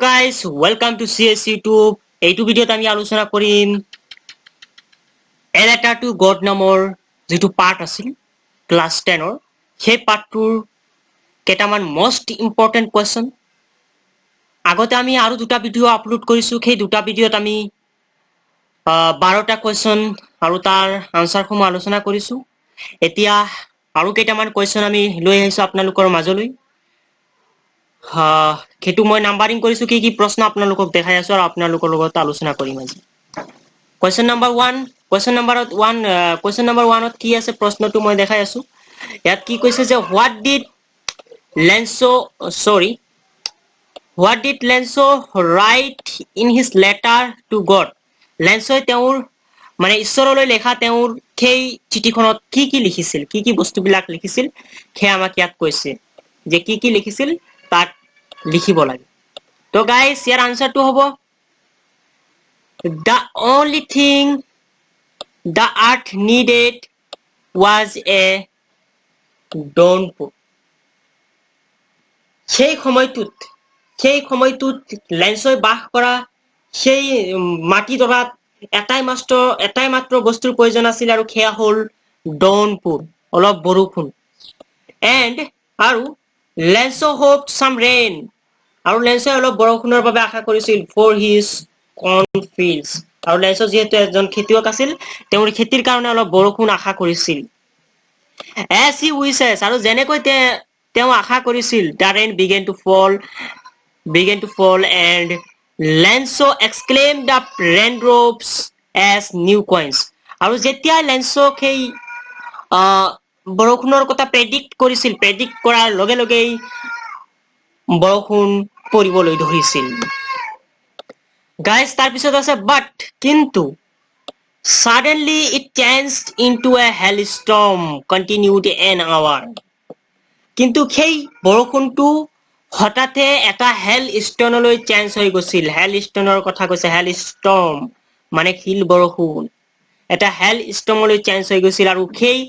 Hello guys, welcome to CS YouTube. এইটো ভিডিওত আমি আলোচনা কৰিম A Letter to God নামৰ যেটো পাৰ্ট আছিল ক্লাস 10 ৰ সেই পাৰ্টটোৰ কেটামান মোস্ট ইম্পৰ্টেন্ট কোৱেশ্চন আগতে আমি আৰু দুটা ভিডিও আপলোড কৰিছো সেই দুটা ভিডিওত আমি 12টা কোৱেশ্চন আৰু তাৰ আনসাৰসমূহ আলোচনা কৰিছো এতিয়া আৰু কেটামান কোৱেশ্চন আমি লৈ আহিছো আপোনালোকৰ মাজলৈ খেতু মই নাম্বাৰিং কৰিছো কি প্ৰশ্ন আপোনালোকক দেখাই আছো আৰু আপোনালোকৰ লগত আলোচনা কৰিম আজি কোৱেশ্চন নম্বৰ 1 কোৱেশ্চন নম্বৰ 1 ত কি আছে প্ৰশ্নটো মই দেখাই আছো ইয়াত কি কৈছে যে what did Lenso write in his letter to God Lenso তেওঁৰ মানে ঈশ্বৰলৈ লেখা তেওঁৰ সেই চিঠিখনত কি লিখিছিল কি বস্তুবিলাক লিখিছিল খে আমাক ইয়াত কৈছে যে কি লিখিছিল তাক লিখিব লাগে তো গাইস ইয়াৰ আনসাৰটো হ'ব the only thing the earth needed was a downpour সেই সময়টোত লেন্সই বাস কৰা সেই মাটি তৰাত এটাই মাত্ৰ বস্তুৰ প্ৰয়োজন আছিল আৰু খেয়া হ'ল ডাউনপুৰ অলপ বৰষুণ and আৰু লেন্সো hoped some rain আৰু লেন্সই অলপ বৰষুণৰ বাবে আশা কৰিছিল for his cornfields আৰু লেন্সো যেহেতু এজন খেতিয়ক আছিল তেওঁৰ খেতিৰ কাৰণে অলপ বৰষুণ আশা কৰিছিল as he wishes আৰু যেনেকৈ তেওঁ আশা কৰিছিল the rain began to fall and Lenso exclaimed the raindrops as new coins আৰু যেতিয়া লেন্সো সেই বৰষুণৰ কথা প্ৰেডিক্ট কৰাৰ লগে লগেই বৰষুণ পৰিবলৈ ধৰিছিল গাইস তাৰ পিছত আছে but কিন্তু suddenly it changed into a hailstorm continued an hour কিন্তু সেই বৰষুণটো হঠাতে এটা হেল ষ্টৰ্মলৈ চেঞ্জ হৈ গৈছিল হেল ষ্টৰ্মৰ কথা কৈছে হেল ষ্টৰ্ম মানে শিল বৰষুণ এটা হেল ষ্টৰ্মলৈ চেঞ্জ হৈ গৈছিল আৰু সেই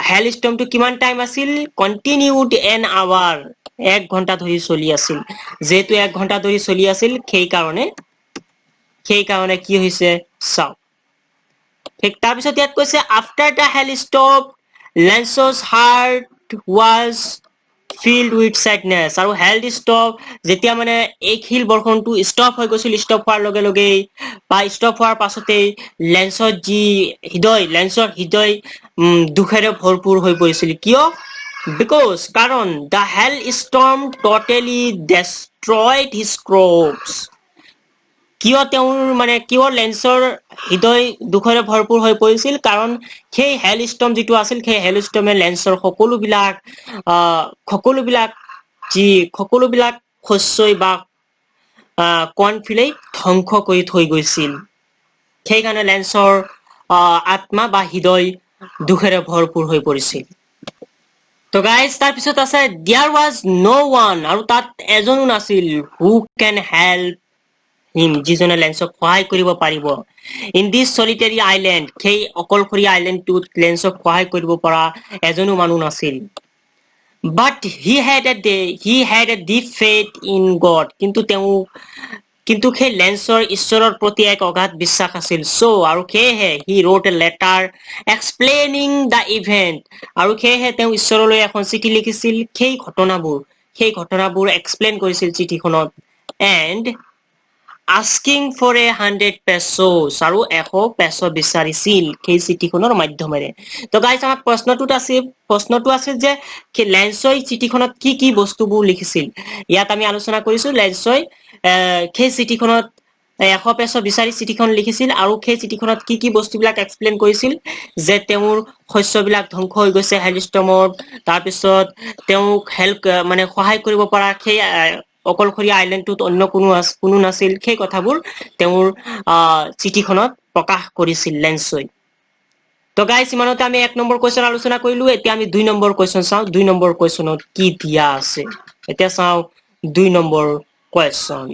হেল ষ্টৰ্মটো কিমান টাইম আছিল কন্টিনিউড এন আৱাৰ 1 ঘণ্টা ধৰি চলি আছিল যেহেতু 1 ঘণ্টা ধৰি চলি আছিল সেই কাৰণে কি হৈছে চাও ঠিক তাৰ পিছত ইয়াত কৈছে after the hailstorm Lencho's heart was filled with sadness আৰু হেল ষ্টপ যেতিয়া মানে এই শিল বৰষুণটো ষ্টপ হৈ গৈছিল ষ্টপ হোৱাৰ লগে লগে বা ষ্টপ হোৱাৰ পাছতে লেন্সৰ হৃদয় দুখেৰে ভৰপুৰ হৈ পৰিছিল কিয় because কাৰণ the hailstorm totally destroyed his crops কিয় লেন্সৰ হৃদয় দুখেৰে ভৰপুৰ হৈ পৰিছিল কাৰণ সেই হেলষ্টৰ্ম যেটো আছিল সেই হেলষ্টৰ্মে লেন্সৰ সকলোবিলাক শস্যই বা কৰ্ণফিল্ডই ধ্বংস কৰি থৈ গৈছিল সেই কাৰণে লেন্সৰ আত্মা বা হৃদয় দুখেৰে ভৰপুৰ হৈ পৰিছিল তো গাইস তাৰ পিছত আছে there was no one আৰু তাত এজনো নাছিল who can help যিজনে লেন্সক সহায় কৰিব পাৰিব ইন দিস সলিটাৰী আইল্যান্ড সেই অকলশৰীয়া আইল্যান্ডটোত লেন্সক সহায় কৰিব পৰা এজনো মানুহ নাছিল but he had a deep faith in God কিন্তু সেই লেন্সৰ ঈশ্বৰৰ প্ৰতি এক অগাধ বিশ্বাস আছিল so আৰু সেয়েহে he wrote a letter explaining the event আৰু সেয়েহে তেওঁ ঈশ্বৰলৈ এখন চিঠি লিখিছিল সেই ঘটনাবোৰ এক্সপ্লেইন কৰিছিল চিঠিখনত and asking for 100 pesos আৰু 100 পেছো বিচাৰিছিল সেই চিঠিখনৰ মাধ্যমেৰে তো গাইস আমাৰ প্ৰশ্নটো আছে যে লেন্সই চিঠিখনত কি বস্তুবোৰ লিখিছিল ইয়াত আমি আলোচনা কৰিছো লেন্সই সেই চিঠিখনত 100 পেছো বিচাৰি চিঠিখন লিখিছিল আৰু সেই চিঠিখনত কি বস্তুবিলাক এক্সপ্লেইন কৰিছিল যে তেওঁৰ শস্যবিলাক ধ্বংস হৈ গৈছে হেলষ্টৰ্মত তাৰ পিছত তেওঁক হেল্প মানে সহায় কৰিব পৰা সেই অকলশৰীয়া আইল্যান্ডটোত অন্য কোনো নাছিল সেই কথাবোৰ তেওঁৰ চিঠিখনত প্ৰকাশ কৰিছিল লেন্সই তো গাইস ইমানতে আমি 1 নম্বৰ কোৱেশ্চন আলোচনা কৰিলো এতিয়া আমি 2 নম্বৰ কোৱেশ্চন চাও 2 নম্বৰ কোৱেশ্চনত কি দিয়া আছে এতিয়া চাও 2 নম্বৰ কোৱেশ্চন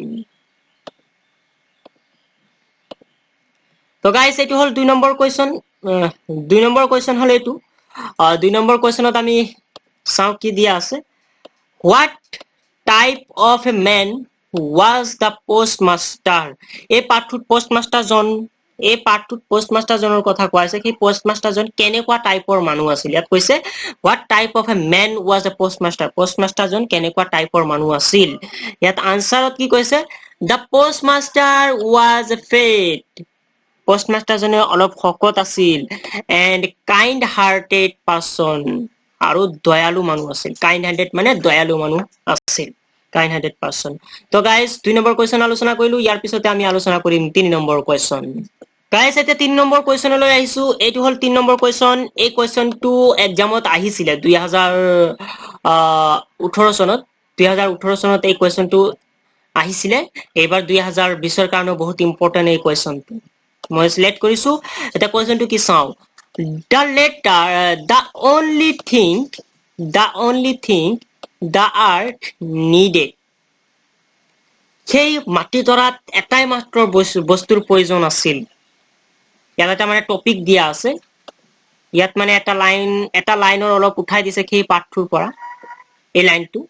তো গাইস এটো হল 2 নম্বৰ কোৱেশ্চন 2 নম্বৰ কোৱেশ্চন হল এটো 2 নম্বৰ কোৱেশ্চনত আমি চাও কি দিয়া আছে what type of a man was the postmaster. এই পাঠটোত postmaster জনৰ কথা কোৱা হৈছে সেই postmaster জন কেনেকুৱা টাইপৰ মানুহ আছিল ইয়াত কৈছে what type of a man was the postmaster জন কেনেকুৱা টাইপৰ মানুহ আছিল ইয়াত আনসাৰত কি কৈছে the postmaster was fat postmaster জনে অলপ শকত আছিল and kind hearted person আৰু দয়ালু মানুহ আছিল kind hearted মানে দয়ালু মানুহ আছিল kind hearted person তো গাইস 2 নম্বৰ কোৱেশ্চন আলোচনা কৰিলো ইয়াৰ পিছতে আমি আলোচনা কৰিম 3 নম্বৰ কোৱেশ্চন গাইস এটা 3 নম্বৰ কোৱেশ্চনলৈ আহিছো এটো হল 3 নম্বৰ কোৱেশ্চন এই কোৱেশ্চনটো এক্সামত আহিছিল 2018 চনত এই কোৱেশ্চনটো আহিছিল এবাৰ 2020 ৰ কাৰণে বহুত ইম্পৰ্টেন্ট এই কোৱেশ্চনটো মই সিলেক্ট কৰিছো এটা কোৱেশ্চনটো কি চাও the only thing the earth needed সেই মাটি ধৰাত এটাই মাত্ৰ বস্তুৰ প্ৰয়োজন আছিল ইয়াতে মানে টপিক দিয়া আছে ইয়াত মানে এটা লাইনৰ অলপ উঠাই দিছে কি পাঠটোৰ পৰা এই লাইনটো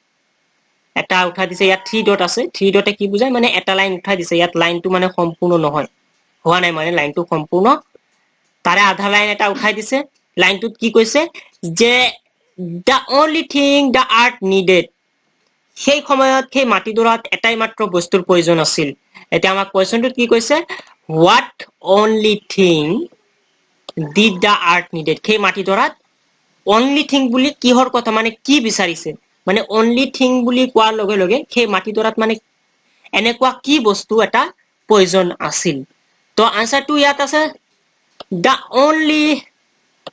এটা উঠাই দিছে ইয়াত 3 ডট আছে 3 ডটে কি বুজায় মানে এটা লাইন উঠাই দিছে ইয়াত লাইনটো মানে সম্পূৰ্ণ নহয় হোৱা নাই মানে লাইনটো সম্পূৰ্ণ তাৰে আধা লাইন এটা উঠাই দিছে লাইনটোত কি কৈছে যে the only thing the earth needed সেই সময়ত সেই মাটি দৰাত এটাই মাত্ৰ বস্তুৰ প্ৰয়োজন আছিল এটা আমাক কোৱেশ্চনটো কি কৈছে what only thing did the earth needed সেই মাটি দৰাত only thing বুলি কিহৰ কথা মানে কি বিচাৰিছে মানে only thing বুলি কোৱাৰ লগে লগে সেই মাটি দৰাত মানে এনেকুৱা কি বস্তু এটা প্ৰয়োজন আছিল তো আনসাৰটো ইয়াত আছে the only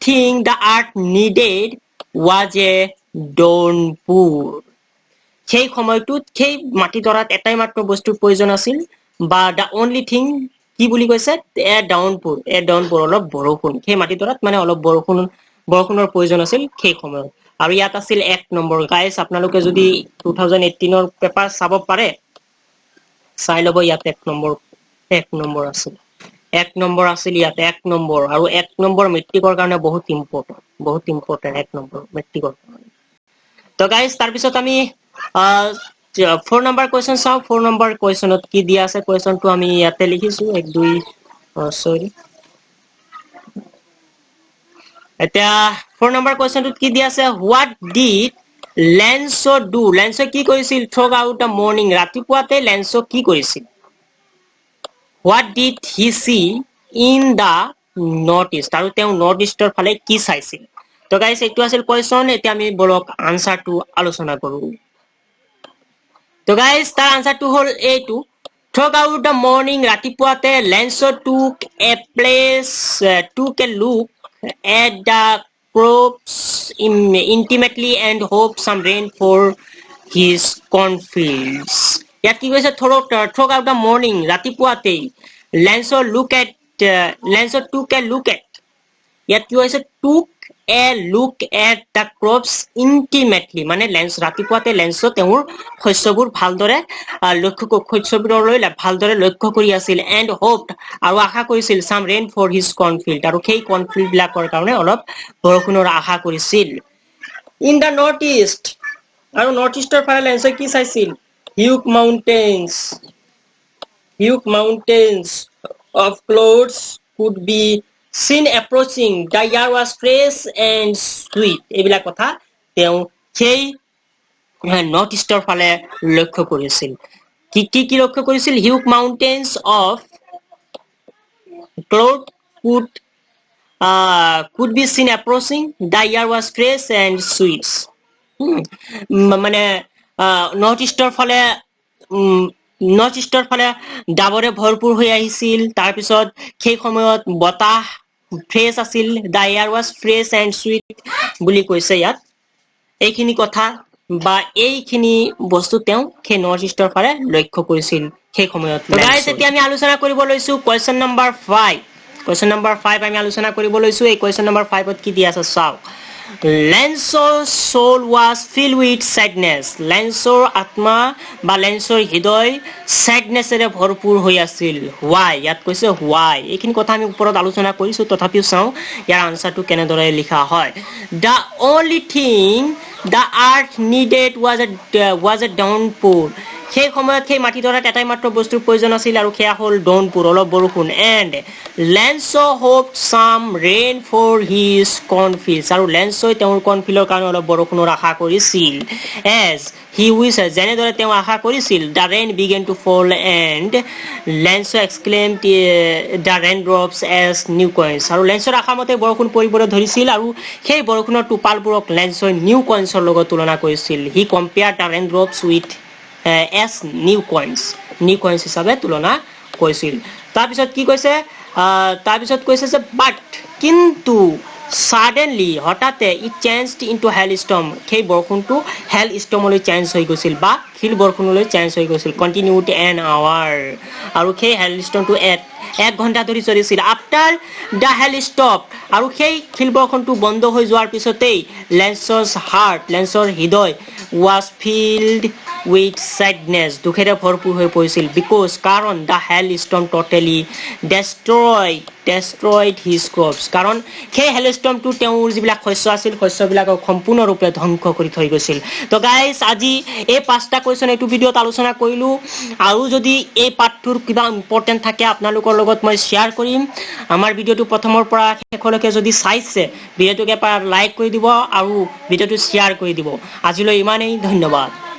thing the earth needed was a downpour সেই সময়টোত সেই মাটি দৰাত এটাই মাত্ৰ বস্তুৰ প্ৰয়োজন আছিল বা the only thing কি বুলি কৈছে a downpour অলপ বৰষুণ সেই মাটি দৰাত মানে অলপ বৰষুণৰ প্ৰয়োজন আছিল সেই সময়ত আৰু ইয়াত আছিল 1 নম্বৰ গাইস আপোনালোকে যদি 2018 ৰ পেপাৰ চাব পাৰে চাই লব ইয়াত 1 নম্বৰ আছিল 1 নম্বৰ আছিল ইয়াত 1 নম্বৰ আৰু 1 নম্বৰ মেট্ৰিকৰ কাৰণে বহুত ইম্পৰ্টেন্ট 1 নম্বৰ মেট্ৰিকৰ কাৰণে তো গাইস তাৰ পিছত আমি 4 নম্বৰ কোৱেশ্চন চাও 4 নম্বৰ কোৱেশ্চনত কি দিয়া আছে কোৱেশ্চনটো আমি ইয়াতে লিখিছো 1 2 সৰি এটা 4 নম্বৰ কোৱেশ্চনটোত কি দিয়া আছে what did Lanso do Lanso কি কৰিছিল throw out the morning ৰাতিপুৱাতে Lanso কি কৰিছিল what did he see in the northeast আৰু তেওঁ নৰ্থইষ্টৰ ফালে কি চাইছিল তো গাইস এইটো আছিল কোৱেশ্চন এতিয়া আমি বলক আনসাৰটো আলোচনা কৰো তো গাইস তাৰ আনসাৰটো হল এইটো throw out the morning ৰাতিপুৱাতে Lanso took a look at the crops intimately and hoped some rain for his cornfields ইয়াত কি কৈছে throw out the morning ৰাতিপুৱাতে Lanso took a look at ইয়াত কি কৈছে took a look at the crops intimately মানে ৰাতিপুৱাতে Lanso তেওঁৰ শস্যবোৰ ভালদৰে লক্ষ্য কৰি আছিল and hoped আৰু আশা কৰিছিল some rain for his cornfield আৰু সেই cornfield বিলাকৰ কাৰণে অলপ বৰষুণৰ আশা কৰিছিল in the northeast আৰু নৰ্থইষ্টৰ ফালে Lanso কি চাইছিল huge mountains of clouds could be seen approaching the air was fresh and sweet এইবিলা কথা তেওঁ সেই নৰ্থইষ্টৰ ফালে লক্ষ্য কৰিছিল কি লক্ষ্য কৰিছিল huge mountains of cloud could be seen approaching the air was fresh and sweet মানে নৰ্থইষ্টৰ ফালে ডাবৰে ভৰপুৰ হৈ আহিছিল তাৰ পিছত সেই সময়ত বতাহ ফ্ৰেছ আছিল the air was fresh and sweet বুলি কৈছে ইয়াত এইখিনি কথা বা এইখিনি বস্তু তেওঁ সেই নৰ্থইষ্টৰ ফালে লক্ষ্য কৰিছিল সেই সময়ত গাইস এতিয়া আমি আলোচনা কৰিব লৈছো কোৱেশ্চন নম্বৰ 5 আমি আলোচনা কৰিব লৈছো এই কোৱেশ্চন নম্বৰ 5 ত কি দিয়া আছে চাও Lanso's soul was filled with sadness Lanso's আত্মা বা Lanso's হৃদয় sadness এৰে ভৰপুৰ হৈ আছিল why ইয়াত কৈছে why এইখিনি কথা আমি ওপৰত আলোচনা কৰিছো তথাপিও চাও ইয়াৰ আনসাৰটো কেনেদৰে লিখা হয় the only thing the earth needed was a downpour সেই সময়ত সেই মাটিডৰাত এটাই মাত্ৰ বস্তুৰ প্ৰয়োজন আছিল আৰু সেয়া হ'ল ডনপুৰ অলপ বৰষুণ and Lencho hope some rain for his cornfields আৰু লেন্সই তেওঁৰ কৰ্ণফিল্ডৰ কাৰণে অলপ বৰষুণৰ আশা কৰিছিল এজ হি উইচ যেনেদৰে তেওঁ আশা কৰিছিল the rain began to fall and Lencho exclaim the rain drops as new coins আৰু লেন্সৰ আশামতে বৰষুণ পৰিবলৈ ধৰিছিল আৰু সেই বৰষুণৰ টোপালবোৰক লেন্সই নিউ কইনছৰ লগত তুলনা কৰিছিল he compare the rain drops with as new coins হিচাপে তুলনা কৰিছিল তাৰপিছত কি কৈছে যে বাট কিন্তু suddenly হঠাতে it changed into hail storm সেই বৰষুণটো হেল ষ্টৰ্মলৈ চেঞ্জ হৈ গৈছিল বা শিল বৰষুণলৈ চেঞ্জ হৈ গৈছিল কণ্টিনিউড এন আৱাৰ আৰু সেই হেল ষ্টৰ্মটো এক ঘণ্টা ধৰি চলিছিল আফটাৰ দ্য হেল ষ্টপ আৰু সেই শিল বৰষুণটো বন্ধ হৈ যোৱাৰ পিছতেই লেন্সৰ হৃদয় was filled with sadness দুখেৰে ভৰপূৰ হৈ পৰিছিল কাৰণ the hell storm totally destroyed his crops কাৰণ সেই হেল ষ্টৰ্মটো তেওঁৰ যিবিলাক শস্য আছিল শস্যবিলাকক সম্পূৰ্ণৰূপে ধ্বংস কৰি থৈ গৈছিল তো গাইজ আজি এই 5টা কুৱেশ্যন এইটো ভিডিঅ'ত আলোচনা কৰিলোঁ আৰু যদি এই পাঠটোৰ কিবা ইম্পৰ্টেণ্ট থাকে আপোনালোকৰ লগত মই শ্বেয়াৰ কৰিম আমাৰ ভিডিঅ'টো প্ৰথমৰ পৰা শেষলৈকে যদি চাইছে ভিডিঅ'টোক এবাৰ লাইক কৰি দিব আৰু ভিডিঅ'টো শ্বেয়াৰ কৰি দিব আজিলৈ ইমানেই ধন্যবাদ